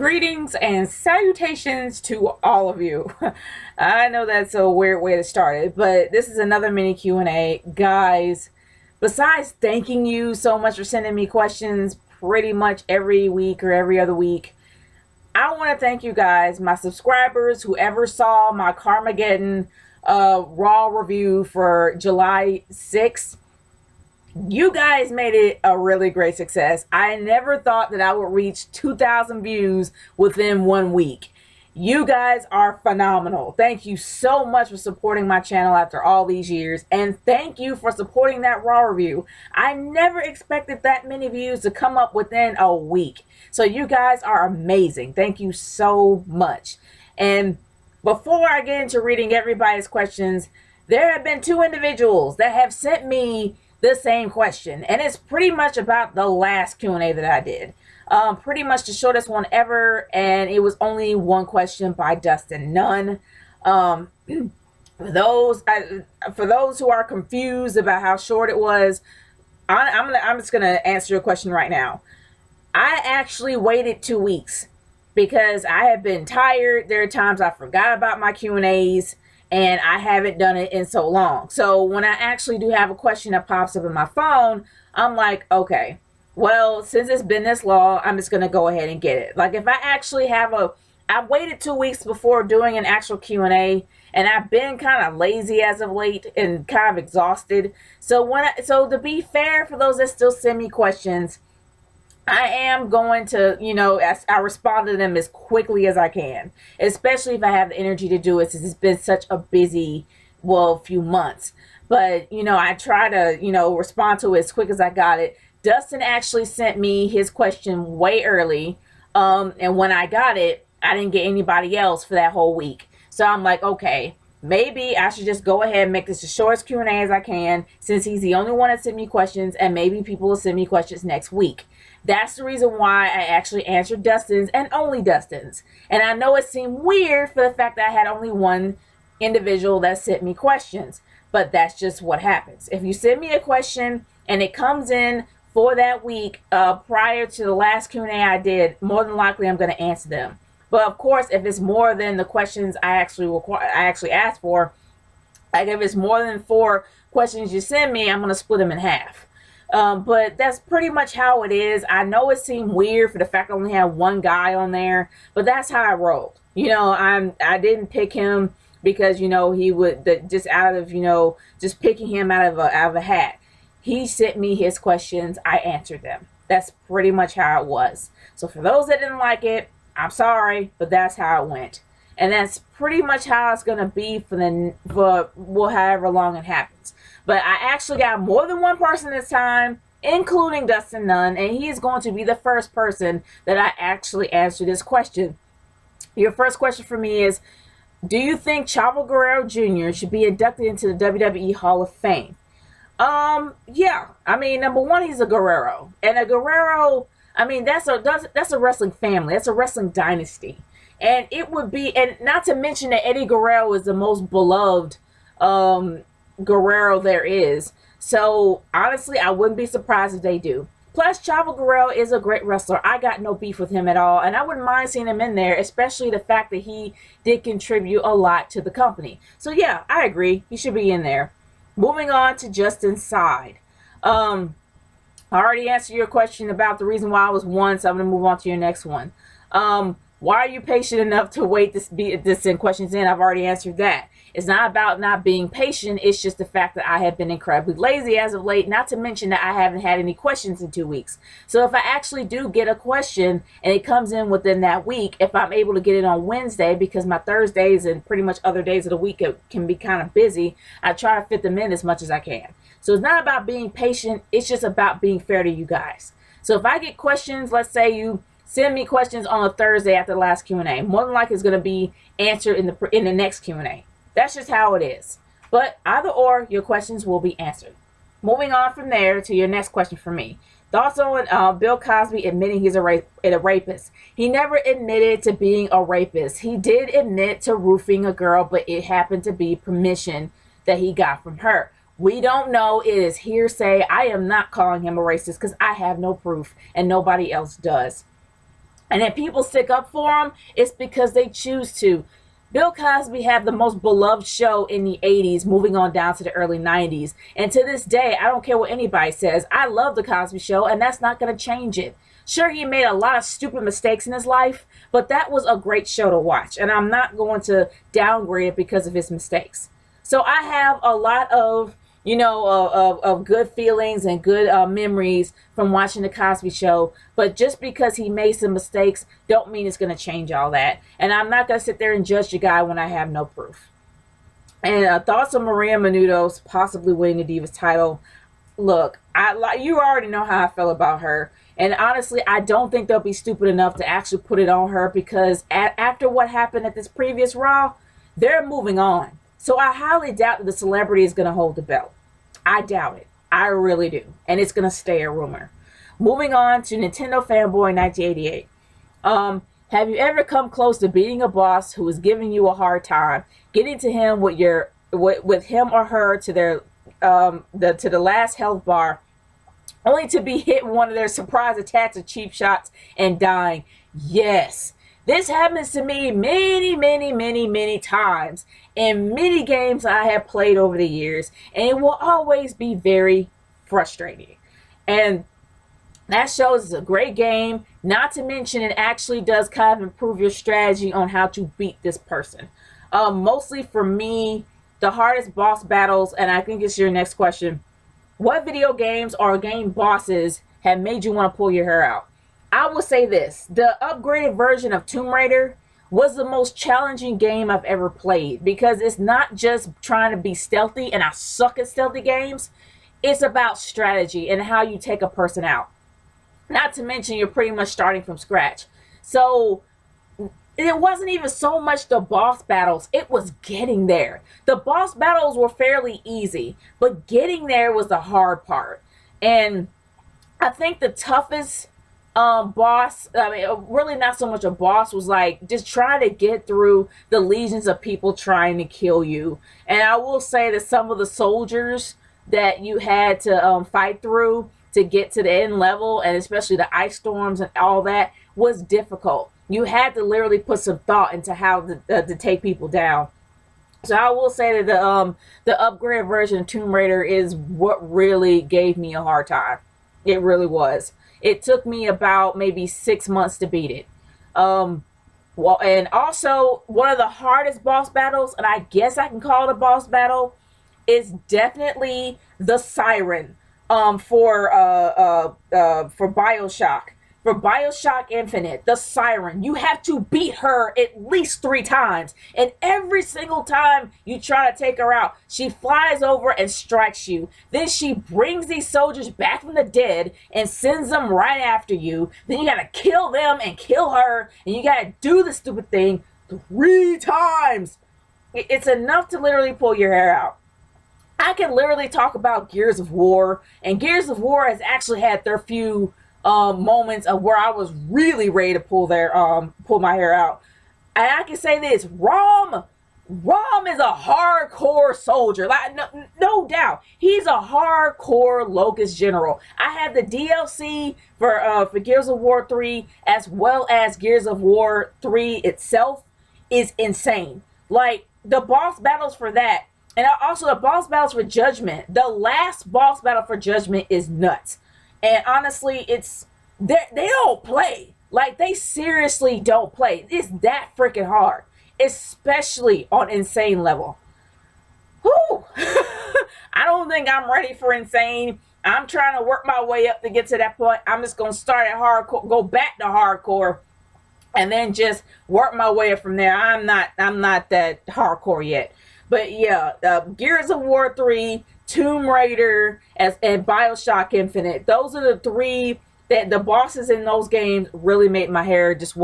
Greetings and salutations to all of you. I know that's a weird way to start it, but this is another mini Q&A. Guys, besides thanking you so much for sending me questions pretty much every week or every other week, I want to thank you guys, my subscribers, whoever saw my Carmageddon Raw review for July 6th. You guys made it a really great success. I never thought that I would reach 2,000 views within 1 week. You guys are phenomenal. Thank you so much for supporting my channel after all these years. And thank you for supporting that Raw review. I never expected that many views to come up within a week. So you guys are amazing. Thank you so much. And before I get into reading everybody's questions, there have been two individuals that have sent me the same question, and it's pretty much about the last Q&A that I did. Pretty much the shortest one ever, and it was only one question by Dustin Nunn. For those who are confused about how short it was, I'm just gonna answer your question right now. I actually waited 2 weeks because I have been tired. There are times I forgot about my Q&As, and I haven't done it in so long. So when I actually do have a question that pops up in my phone, I'm like, okay, well, since it's been this long, I'm just going to go ahead and get it. Like if I actually have I waited 2 weeks before doing an actual Q&A, and I've been kind of lazy as of late and kind of exhausted. So so to be fair, for those that still send me questions, I am going to, as I respond to them as quickly as I can, especially if I have the energy to do it, since it's been such a busy, few months. But, I try to, respond to it as quick as I got it. Dustin actually sent me his question way early. And when I got it, I didn't get anybody else for that whole week. So I'm like, okay, maybe I should just go ahead and make this the shortest Q&A as I can, since he's the only one that sent me questions, and maybe people will send me questions next week. That's the reason why I actually answered Dustin's, and only Dustin's. And I know it seemed weird for the fact that I had only one individual that sent me questions, but that's just what happens. If you send me a question and it comes in for that week prior to the last Q&A I did, more than likely I'm going to answer them. But of course, if it's more than the questions I actually asked for, like if it's more than 4 questions you send me, I'm going to split them in half. But that's pretty much how it is. I know it seemed weird for the fact I only had one guy on there, but that's how I rolled. I didn't pick him because, he would just out of, just picking him out of a hat. He sent me his questions. I answered them. That's pretty much how it was. So for those that didn't like it, I'm sorry, but that's how it went. And that's pretty much how it's going to be for however long it happens. But I actually got more than one person this time, including Dustin Nunn, and he is going to be the first person that I actually answer this question. Your first question for me is, do you think Chavo Guerrero Jr. should be inducted into the WWE Hall of Fame? Yeah. I mean, number one, he's a Guerrero. And a Guerrero, I mean, that's a wrestling family. That's a wrestling dynasty. And it would be, and not to mention that Eddie Guerrero is the most beloved Guerrero there is. So honestly, I wouldn't be surprised if they do. Plus, Chavo Guerrero is a great wrestler. I got no beef with him at all, and I wouldn't mind seeing him in there, especially the fact that he did contribute a lot to the company. So yeah, I agree. He should be in there. Moving on to Justin's side. I already answered your question about the reason why I was one, so I'm going to move on to your next one. Why are you patient enough to wait to send questions in? I've already answered that. It's not about not being patient. It's just the fact that I have been incredibly lazy as of late, not to mention that I haven't had any questions in 2 weeks. So if I actually do get a question and it comes in within that week, if I'm able to get it on Wednesday, because my Thursdays and pretty much other days of the week can be kind of busy, I try to fit them in as much as I can. So it's not about being patient. It's just about being fair to you guys. So if I get questions, let's say you send me questions on a Thursday after the last Q&A, more than likely it's going to be answered in the next Q&A. That's just how it is. But either or, your questions will be answered. Moving on from there to your next question for me. Thoughts on Bill Cosby admitting he's a rapist. He never admitted to being a rapist. He did admit to roofing a girl, but it happened to be permission that he got from her. We don't know. It is hearsay. I am not calling him a racist because I have no proof and nobody else does. And if people stick up for him, it's because they choose to. Bill Cosby had the most beloved show in the 80s, moving on down to the early 90s. And to this day, I don't care what anybody says. I love The Cosby Show, and that's not going to change it. Sure, he made a lot of stupid mistakes in his life, but that was a great show to watch. And I'm not going to downgrade it because of his mistakes. So I have a lot of, of good feelings and good memories from watching The Cosby Show. But just because he made some mistakes don't mean it's going to change all that. And I'm not going to sit there and judge the guy when I have no proof. And thoughts on Maria Menounos possibly winning the Divas title. Look, you already know how I feel about her. And honestly, I don't think they'll be stupid enough to actually put it on her, because after what happened at this previous Raw, they're moving on. So I highly doubt that the celebrity is going to hold the belt. I doubt it. I really do. And it's going to stay a rumor. Moving on to Nintendo Fanboy 1988. Have you ever come close to beating a boss who is giving you a hard time, getting to him with him or her to the last health bar, only to be hit with one of their surprise attacks or cheap shots and dying? Yes. This happens to me many, many, many, many times in many games I have played over the years, and it will always be very frustrating. And that shows it's a great game, not to mention it actually does kind of improve your strategy on how to beat this person. Mostly for me, the hardest boss battles, and I think it's your next question, what video games or game bosses have made you want to pull your hair out? I will say this, the upgraded version of Tomb Raider was the most challenging game I've ever played, because it's not just trying to be stealthy, and I suck at stealthy games. It's about strategy and how you take a person out. Not to mention you're pretty much starting from scratch. So it wasn't even so much the boss battles, it was getting there. The boss battles were fairly easy, but getting there was the hard part. And I think the toughest boss, really not so much a boss, was like just trying to get through the legions of people trying to kill you. And I will say that some of the soldiers that you had to fight through to get to the end level, and especially the ice storms and all that, was difficult. You had to literally put some thought into how to take people down. So I will say that the upgraded version of Tomb Raider is what really gave me a hard time. It really was. It took me about maybe 6 months to beat it. And also one of the hardest boss battles, and I guess I can call it a boss battle, is definitely the Siren for BioShock. For BioShock Infinite, the Siren, you have to beat her at least 3 times. And every single time you try to take her out, she flies over and strikes you. Then she brings these soldiers back from the dead and sends them right after you. Then you gotta kill them and kill her. And you gotta do the stupid thing 3 times. It's enough to literally pull your hair out. I can literally talk about Gears of War. And Gears of War has actually had their few moments of where I was really ready to pull my hair out. And I can say this, Rom is a hardcore soldier. Like no doubt. He's a hardcore Locust General. I had the DLC for Gears of War 3, as well as Gears of War 3 itself is insane. Like the boss battles for that, and also the boss battles for Judgment. The last boss battle for Judgment is nuts. And honestly, they don't play. Like, they seriously don't play. It's that freaking hard. Especially on Insane level. Whew. I don't think I'm ready for Insane. I'm trying to work my way up to get to that point. I'm just going to start at hardcore, go back to hardcore, and then just work my way up from there. I'm not that hardcore yet. But yeah, Gears of War 3, Tomb Raider, and BioShock Infinite. Those are the 3 that the bosses in those games really made my hair just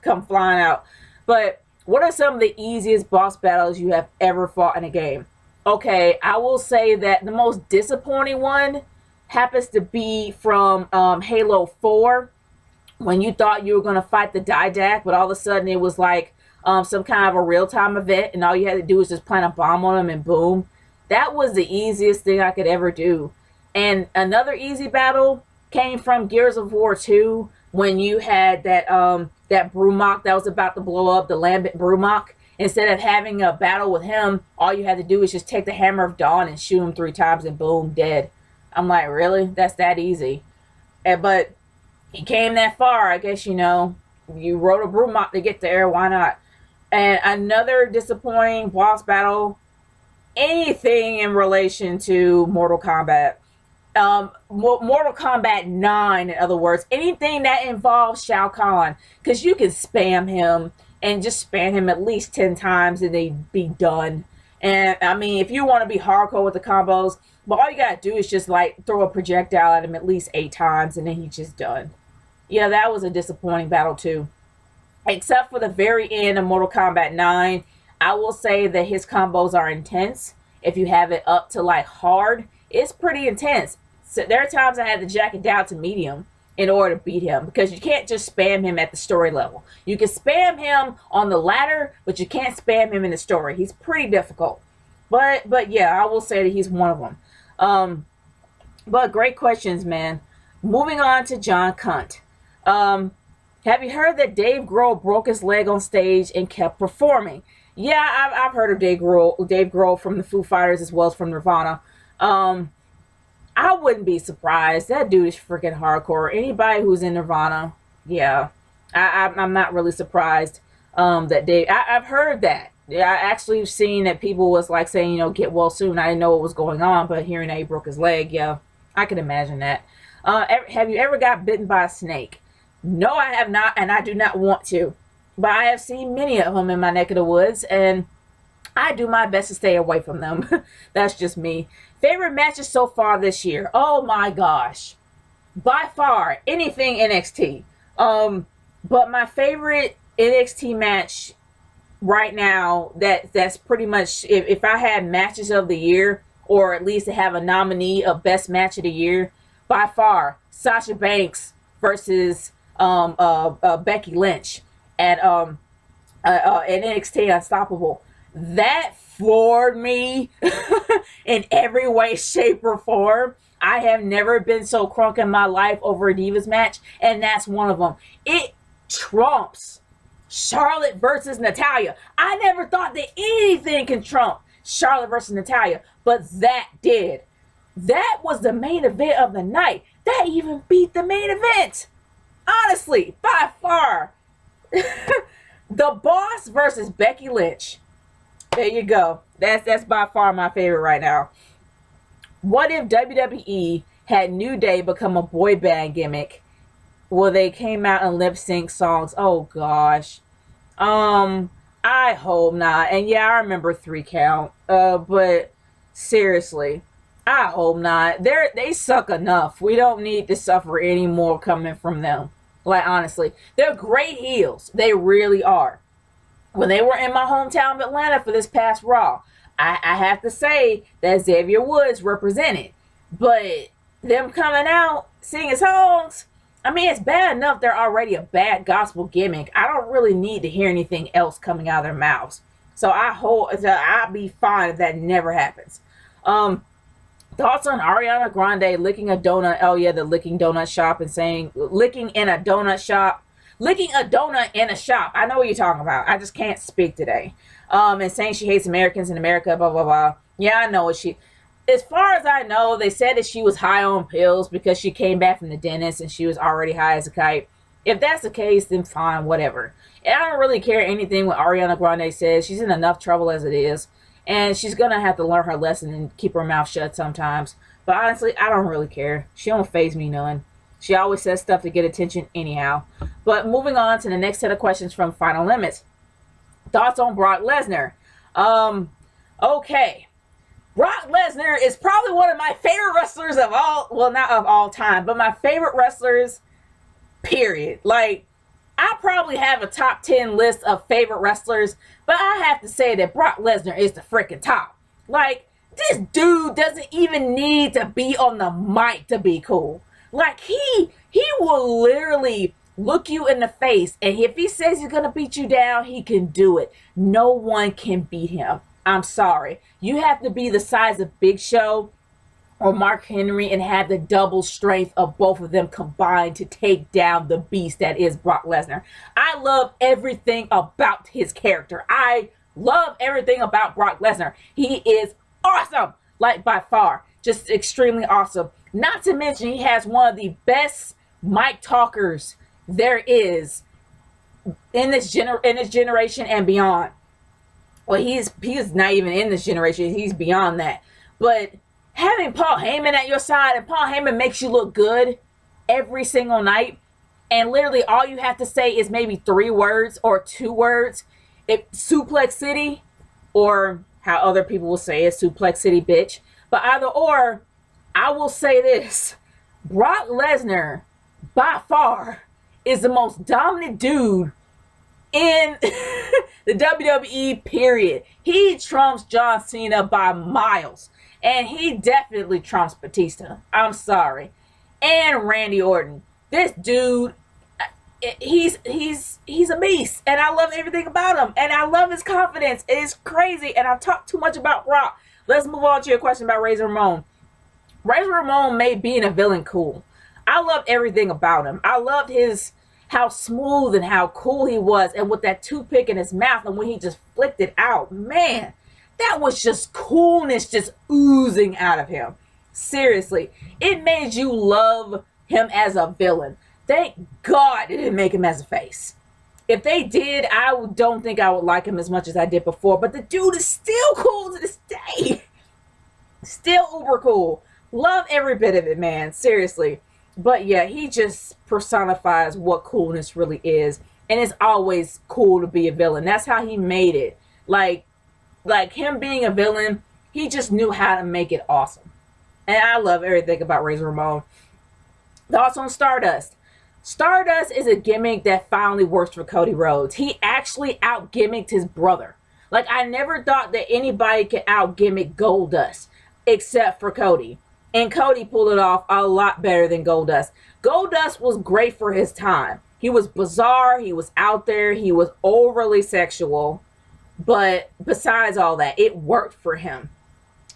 come flying out. But what are some of the easiest boss battles you have ever fought in a game? Okay, I will say that the most disappointing one happens to be from Halo 4, when you thought you were going to fight the Didac, but all of a sudden it was like some kind of a real-time event, and all you had to do was just plant a bomb on them and boom. That was the easiest thing I could ever do. And another easy battle came from Gears of War 2, when you had that Brumach that was about to blow up, the Lambent Brumach. Instead of having a battle with him, all you had to do is just take the Hammer of Dawn and shoot him 3 times and boom, dead. I'm like, really? That's that easy? But he came that far. I guess, you rode a Brumach to get there. Why not? And another disappointing boss battle, anything in relation to Mortal Kombat. Mortal Kombat 9, in other words, anything that involves Shao Kahn, because you can spam him and just spam him at least 10 times and they'd be done. And I mean, if you want to be hardcore with the combos, but all you gotta do is just like throw a projectile at him at least 8 times and then he's just done. Yeah, that was a disappointing battle too. Except for the very end of Mortal Kombat 9, I will say that his combos are intense. If you have it up to like hard, it's pretty intense. So there are times I had to jack it down to medium in order to beat him, because you can't just spam him at the story level. You can spam him on the ladder, but you can't spam him in the story. He's pretty difficult. But yeah, I will say that he's one of them. But great questions, man. Moving on to John Cunt. Have you heard that Dave Grohl broke his leg on stage and kept performing? Yeah, I've heard of Dave Grohl from the Foo Fighters as well as from Nirvana. I wouldn't be surprised. That dude is freaking hardcore. Anybody who's in Nirvana, yeah, I'm not really surprised that Dave. I've heard that. Yeah, I actually have seen that people was like saying, get well soon. I didn't know what was going on, but hearing that he broke his leg, yeah, I can imagine that. Have you ever got bitten by a snake? No, I have not, and I do not want to. But I have seen many of them in my neck of the woods, and I do my best to stay away from them. That's just me. Favorite matches so far this year? Oh my gosh. By far, anything NXT. But my favorite NXT match right now, that's pretty much, if I had matches of the year, or at least to have a nominee of best match of the year, by far, Sasha Banks versus Becky Lynch at NXT Unstoppable. That floored me in every way, shape, or form. I have never been so crunk in my life over a Divas match, and that's one of them. It trumps Charlotte versus Natalya. I never thought that anything can trump Charlotte versus Natalya, but that did. That was the main event of the night. That even beat the main event. Honestly, by far. The Boss versus Becky Lynch. There you go. That's by far my favorite right now. What if WWE had New Day become a boy band gimmick? Well, they came out and lip sync songs. Oh gosh. I hope not. And yeah, I remember 3 Count. But seriously, I hope not. They suck enough. We don't need to suffer any more coming from them. Like, honestly, they're great heels. They really are. When they were in my hometown of Atlanta for this past Raw, I have to say that Xavier Woods represented. But them coming out, singing songs, I mean, it's bad enough they're already a bad gospel gimmick. I don't really need to hear anything else coming out of their mouths. So I hope I'll be fine if that never happens. Thoughts on Ariana Grande licking a donut? Oh yeah, the licking donut shop and saying licking in a donut shop. Licking a donut in a shop. I know what you're talking about. I just can't speak today. And saying she hates Americans in America, blah, blah, blah. Yeah, I know what she... As far as I know, they said that she was high on pills because she came back from the dentist and she was already high as a kite. If that's the case, then fine, whatever. And I don't really care anything what Ariana Grande says. She's in enough trouble as it is. And she's going to have to learn her lesson and keep her mouth shut sometimes. But honestly, I don't really care. She don't faze me none. She always says stuff to get attention anyhow. But moving on to the next set of questions from Final Limits. Thoughts on Brock Lesnar? Okay. Brock Lesnar is probably one of my favorite wrestlers of all, well, not of all time, but my favorite wrestlers, period. Like, I probably have a top 10 list of favorite wrestlers, but I have to say that Brock Lesnar is the freaking top. Like, this dude doesn't even need to be on the mic to be cool. Like, he will literally look you in the face, and if he says he's gonna beat you down, he can do it. No one can beat him. I'm sorry. You have to be the size of Big Show or Mark Henry and have the double strength of both of them combined to take down the beast that is Brock Lesnar. I love everything about his character. I love everything about Brock Lesnar. He is awesome, like by far, just extremely awesome. Not to mention he has one of the best mic talkers there is in this generation and beyond. Well, he's not even in this generation. He's beyond that. But having Paul Heyman at your side, and Paul Heyman makes you look good every single night, and literally all you have to say is maybe 3 words or 2 words. If Suplex City, or how other people will say it, Suplex City bitch. But either or, I will say this. Brock Lesnar, by far, is the most dominant dude in the WWE, period. He trumps John Cena by miles. And he definitely trumps Batista. I'm sorry. And Randy Orton. This dude, he's a beast. And I love everything about him. And I love his confidence. It is crazy. And I've talked too much about Brock. Let's move on to your question about Razor Ramon. Razor Ramon made being a villain cool. I loved everything about him. I loved how smooth and how cool he was. And with that toothpick in his mouth and when he just flicked it out. Man. That was just coolness just oozing out of him. Seriously. It made you love him as a villain. Thank God it didn't make him as a face. If they did, I don't think I would like him as much as I did before. But the dude is still cool to this day. Still uber cool. Love every bit of it, man. Seriously. But yeah, he just personifies what coolness really is. And it's always cool to be a villain. That's how he made it. Like him being a villain, he just knew how to make it awesome. And I love everything about Razor Ramon. Thoughts on Stardust. Stardust is a gimmick that finally works for Cody Rhodes. He actually out-gimmicked his brother. Like, I never thought that anybody could out-gimmick Goldust except for Cody. And Cody pulled it off a lot better than Goldust. Goldust was great for his time. He was bizarre. He was out there. He was overly sexual. But besides all that, it worked for him.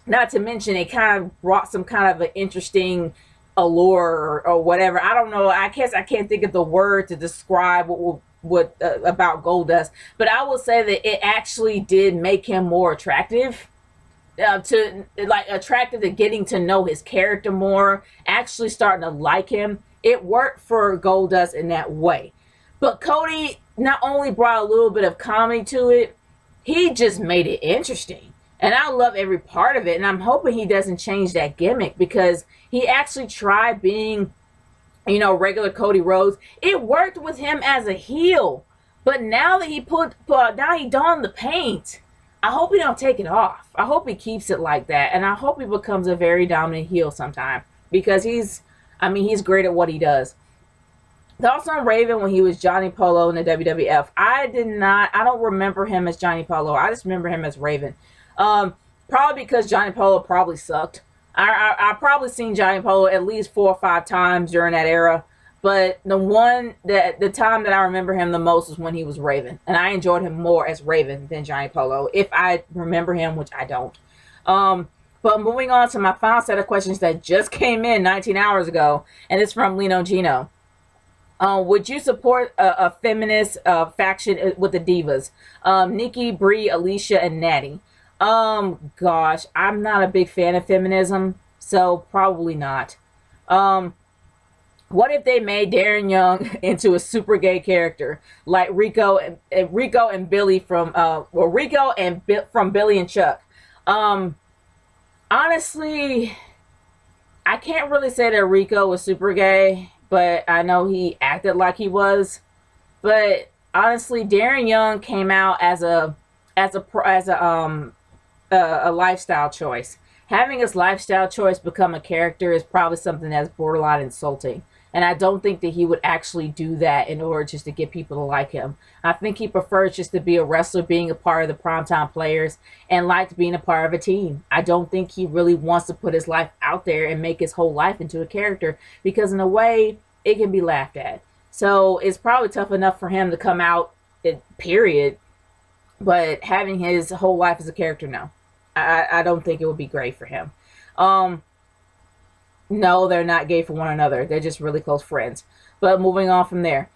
Not to mention, it kind of brought some kind of an interesting allure or whatever. I don't know. I guess I can't think of the word to describe what about Goldust. But I will say that it actually did make him more attractive. Attractive to getting to know his character more. Actually starting to like him. It worked for Goldust in that way. But Cody not only brought a little bit of comedy to it, he just made it interesting. And I love every part of it. And I'm hoping he doesn't change that gimmick because he actually tried being, regular Cody Rhodes. It worked with him as a heel. But now that he now he donned the paint, I hope he don't take it off. I hope he keeps it like that. And I hope he becomes a very dominant heel sometime. Because he's great at what he does. Thoughts on Raven when he was Johnny Polo in the WWF. I don't remember him as Johnny Polo. I just remember him as Raven. Probably because Johnny Polo probably sucked. I probably seen Johnny Polo at least 4 or 5 times during that era. But the time that I remember him the most was when he was Raven. And I enjoyed him more as Raven than Johnny Polo. If I remember him, which I don't. But moving on to my final set of questions that just came in 19 hours ago. And it's from Lino Gino. Would you support a feminist faction with the Divas? Nikki, Brie, Alicia, and Natty. Gosh, I'm not a big fan of feminism, so probably not. What if they made Darren Young into a super gay character like Rico and Billy from from Billy and Chuck? Honestly, I can't really say that Rico was super gay. But I know he acted like he was. But honestly, Darren Young came out as a lifestyle choice. Having his lifestyle choice become a character is probably something that's borderline insulting. And I don't think that he would actually do that in order just to get people to like him. I think he prefers just to be a wrestler, being a part of the primetime players, and liked being a part of a team. I don't think he really wants to put his life out there and make his whole life into a character, because in a way, it can be laughed at. So it's probably tough enough for him to come out, period. But having his whole life as a character, no. I don't think it would be great for him. No, they're not gay for one another. They're just really close friends. But moving on from there.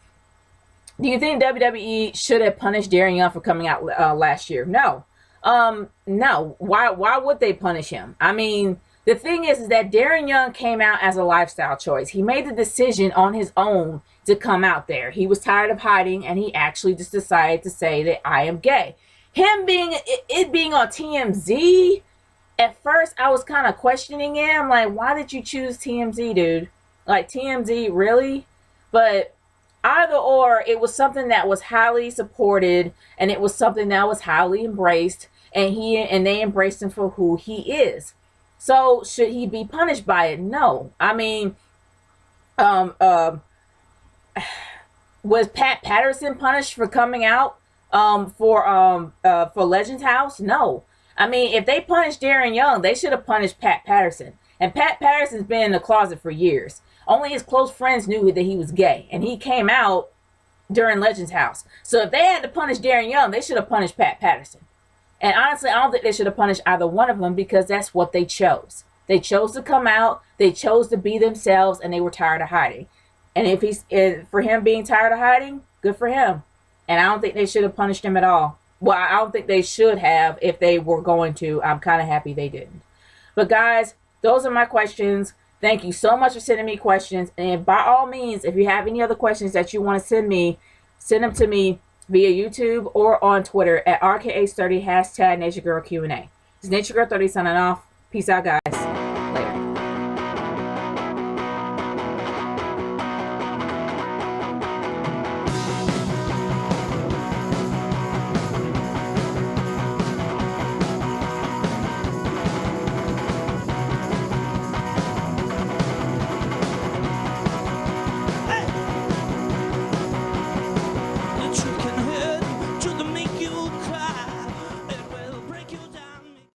Do you think WWE should have punished Darren Young for coming out last year? No. No. Why would they punish him? I mean, the thing is that Darren Young came out as a lifestyle choice. He made the decision on his own to come out there. He was tired of hiding, and he actually just decided to say that I am gay. Him being it being on TMZ, at first I was kind of questioning it. I'm like, why did you choose TMZ, dude? Like, TMZ, really? But either or, it was something that was highly supported, and it was something that was highly embraced, and they embraced him for who he is. So should he be punished by it? No. I mean, um, uh, was Pat Patterson punished for coming out for Legends House? No. I mean, if they punished Darren Young, they should have punished Pat Patterson. And Pat Patterson's been in the closet for years. Only his close friends knew that he was gay, and he came out during Legends House. So if they had to punish Darren Young, they should have punished Pat Patterson. And honestly, I don't think they should have punished either one of them, because that's what they chose. They chose to come out, they chose to be themselves, and they were tired of hiding. And for him being tired of hiding, good for him. And I don't think they should have punished him at all. Well, I don't think they should have if they were going to. I'm kind of happy they didn't. But guys, those are my questions. Thank you so much for sending me questions. And by all means, if you have any other questions that you want to send me, send them to me via YouTube or on Twitter at RKH30 #NatureGirlQ&A. It's NatureGirl30 signing off. Peace out, guys.